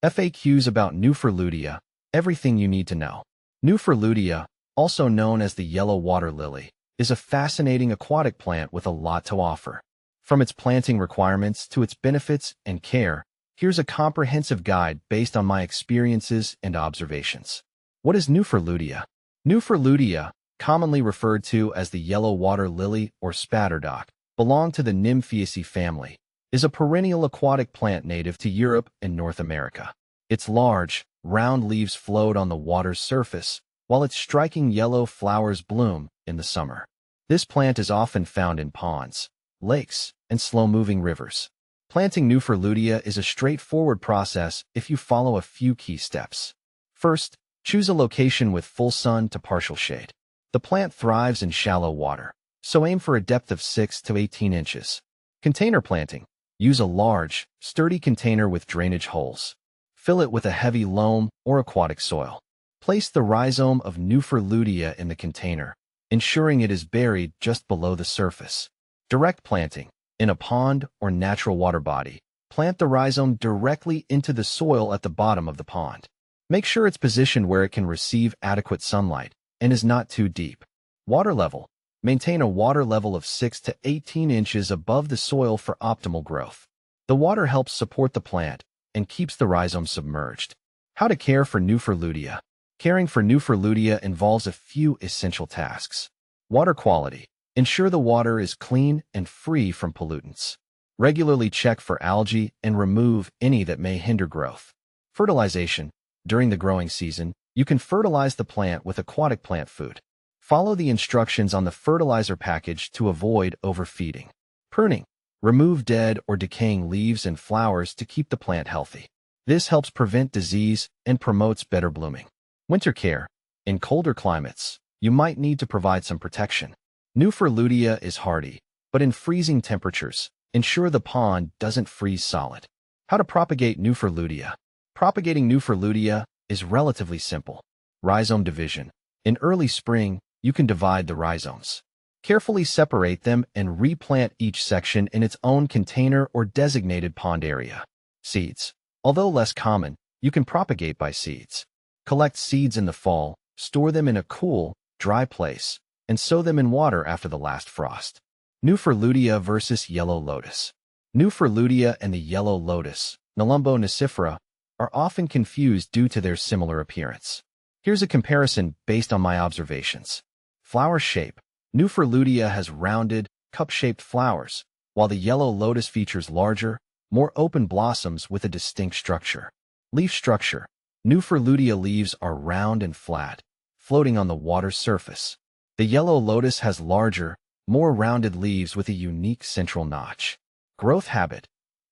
FAQs about Nuphar lutea, everything you need to know. Nuphar lutea, also known as the yellow water lily, is a fascinating aquatic plant with a lot to offer. From its planting requirements to its benefits and care, here's a comprehensive guide based on my experiences and observations. What is Nuphar lutea? Nuphar lutea, commonly referred to as the yellow water lily or spatterdock, belong to the Nymphaceae family, is a perennial aquatic plant native to Europe and North America. Its large, round leaves float on the water's surface, while its striking yellow flowers bloom in the summer. This plant is often found in ponds, lakes, and slow-moving rivers. Planting Nuphar lutea is a straightforward process if you follow a few key steps. First, choose a location with full sun to partial shade. The plant thrives in shallow water, so aim for a depth of 6 to 18 inches. Container planting. Use a large, sturdy container with drainage holes. Fill it with a heavy loam or aquatic soil. Place the rhizome of Nuphar lutea in the container, ensuring it is buried just below the surface. Direct planting. In a pond or natural water body, plant the rhizome directly into the soil at the bottom of the pond. Make sure it's positioned where it can receive adequate sunlight and is not too deep. Water level. Maintain a water level of 6 to 18 inches above the soil for optimal growth. The water helps support the plant and keeps the rhizome submerged. How to care for Nuphar lutea. Caring for Nuphar lutea involves a few essential tasks. Water quality. Ensure the water is clean and free from pollutants. Regularly check for algae and remove any that may hinder growth. Fertilization. During the growing season, you can fertilize the plant with aquatic plant food. Follow the instructions on the fertilizer package to avoid overfeeding. Pruning. Remove dead or decaying leaves and flowers to keep the plant healthy. This helps prevent disease and promotes better blooming. Winter care. In colder climates, you might need to provide some protection. Nuphar lutea is hardy, but in freezing temperatures, ensure the pond doesn't freeze solid. How to propagate Nuphar lutea. Propagating Nuphar lutea is relatively simple. Rhizome division. In early spring, you can divide the rhizomes. Carefully separate them and replant each section in its own container or designated pond area. Seeds. Although less common, you can propagate by seeds. Collect seeds in the fall, store them in a cool, dry place, and sow them in water after the last frost. Nuphar lutea versus yellow lotus. Nuphar lutea and the yellow lotus, Nelumbo nucifera, are often confused due to their similar appearance. Here's a comparison based on my observations. Flower shape. Nuphar lutea has rounded, cup-shaped flowers, while the yellow lotus features larger, more open blossoms with a distinct structure. Leaf structure. Nuphar lutea leaves are round and flat, floating on the water's surface. The yellow lotus has larger, more rounded leaves with a unique central notch. Growth habit.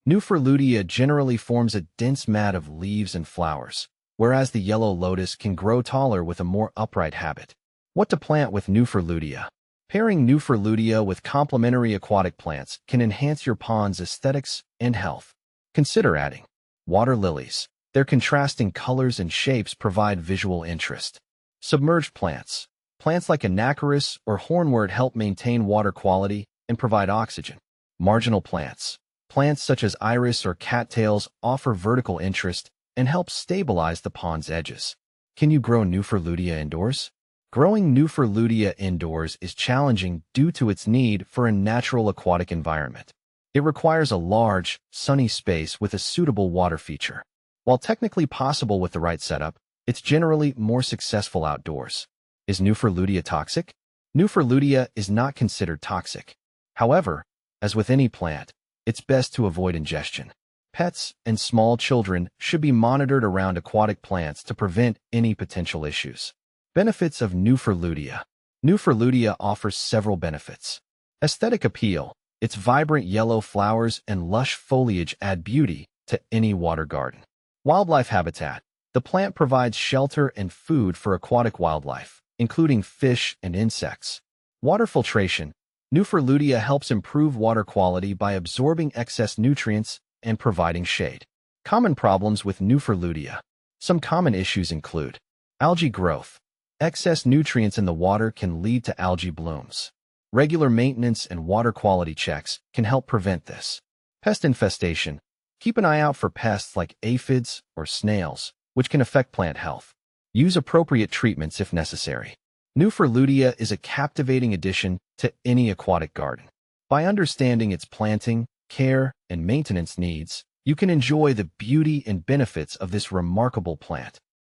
Nuphar lutea generally forms a dense mat of leaves and flowers, whereas the yellow lotus can grow taller with a more upright habit. What to plant with Nuphar lutea. Pairing Nuphar lutea with complementary aquatic plants can enhance your pond's aesthetics and health. Consider adding water lilies. Their contrasting colors and shapes provide visual interest. Submerged plants. Plants like anacharis or hornwort help maintain water quality and provide oxygen. Marginal plants. Plants such as iris or cattails offer vertical interest and help stabilize the pond's edges. Can you grow Nuphar lutea indoors? Growing Nuphar lutea indoors is challenging due to its need for a natural aquatic environment. It requires a large, sunny space with a suitable water feature. While technically possible with the right setup, it's generally more successful outdoors. Is Nuphar lutea toxic? Nuphar lutea is not considered toxic. However, as with any plant, it's best to avoid ingestion. Pets and small children should be monitored around aquatic plants to prevent any potential issues. Benefits of Nuphar lutea. Nuphar lutea offers several benefits. Aesthetic appeal. Its vibrant yellow flowers and lush foliage add beauty to any water garden. Wildlife habitat. The plant provides shelter and food for aquatic wildlife, including fish and insects. Water filtration. Nuphar lutea helps improve water quality by absorbing excess nutrients and providing shade. Common problems with Nuphar lutea. Some common issues include algae growth. Excess nutrients in the water can lead to algae blooms. Regular maintenance and water quality checks can help prevent this. Pest infestation. Keep an eye out for pests like aphids or snails, which can affect plant health. Use appropriate treatments if necessary. Nuphar lutea is a captivating addition to any aquatic garden. By understanding its planting, care, and maintenance needs, you can enjoy the beauty and benefits of this remarkable plant.